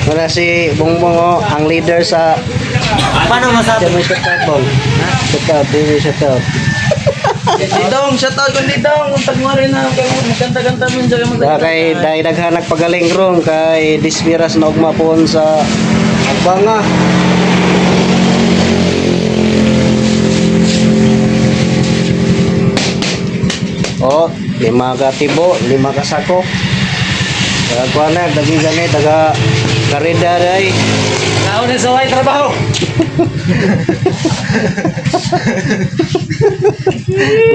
Wala si Bongbong oh, ang leader sa Paano masabi? Demo shoutout Bong. Shoutout, demo shoutout. Didong, shoutout ko Didong. Kung tagmari na magkanta-kanta mo dyan. Kay dahil naghanap pagaling ron kay Dispiras na ugma poon sa Agbanga. Oh, 5 ka tibo, 5 ka sako. Taga kuha na, daging ganit, taga karida day. Naon na sa way trabaho.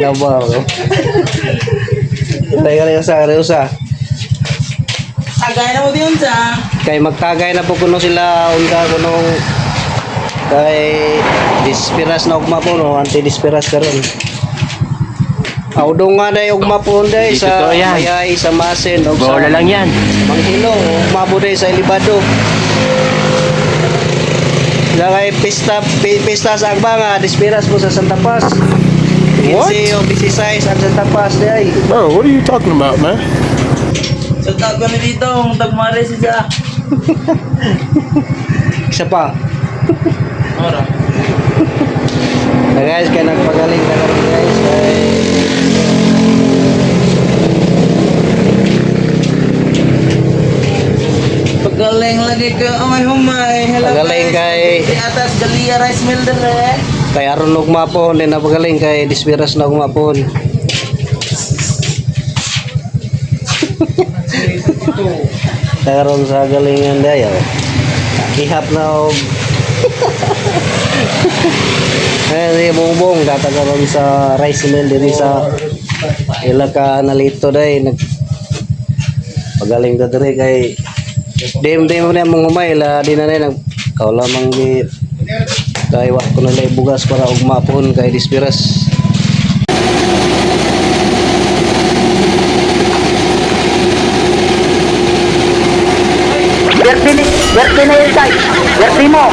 Nabaw. Tayo sa Reusa. Tagay na mo din sa. Kay magtagay na po kuno sila unta kunong kay Dispiras na ugma po no, anti-Dispiras karon. Audong nga na ugma po day Dito sa to yan. Mayay, sa Masin o sa Bola lang yan. Manghilo, ugma po day sa Ilibado. Kay pista sa Agbanga, Dispiras po sa Santa Paz. What? Kasi o 16 ang Santa Paz day. Bro, what are you talking about, man? Shoutout ko ni Didong. Tagmari siya. Isa pa. Ora. Guys, kaya nagpagaling ka lang guys. Ay, Pagaling lagi ka. Amay humay. Hello Pagaling guys. kay- Di atas Galia Rice Mill dere. kay aron ugmapon din napagaling kay Dispiras na ugmapon. Karon sa galingan dayo. Ihap na og si Bongbong katagaron sa rice mill diri sa Ilaka Nalito day nag pagaling ta diri kay dim na mong humay la di na nag kaula mang gi kay wa ko na lay bugas para ugmapon kay Dispiras. Berti na yun, guys. Berti mo.